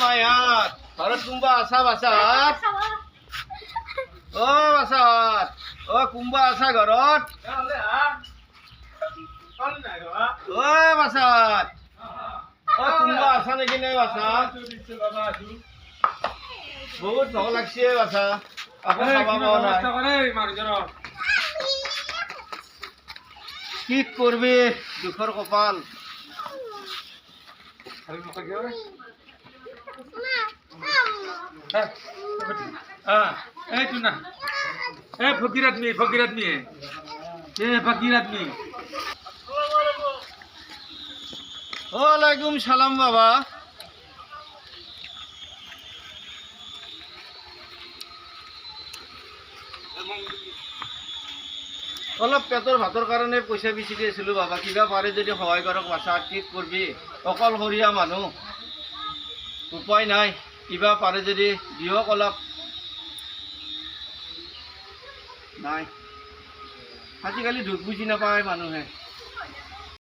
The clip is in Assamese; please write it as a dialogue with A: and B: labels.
A: মায়াত ঘৰত কোনোবা আছা বাচাত অ বাচাত অ কোনোবা আছা ঘৰত অ বাচাত অ কোনোবা আছা নেকি নে বাচাত বহুত ভোক লাগছে বাচা আকৌ খাবা পোৱা নাই কি করবি দুখর কপাল
B: फकीर आदमी है ये फकीर आदमी
A: ওয়ালাইকুম সালাম বাবা অলপ পেটৰ ভাতৰ কাৰণে পইচা বিচাৰি আছিলোঁ বাবা কিবা পাৰে যদি সহায় কৰক বাচা কি কৰবি অকলশৰীয়া মানুহ উপায় নাই কিবা পাৰে যদি দিয়ক অলপ নাই আজিকালি দুখ বুজি নাপায় মানুহে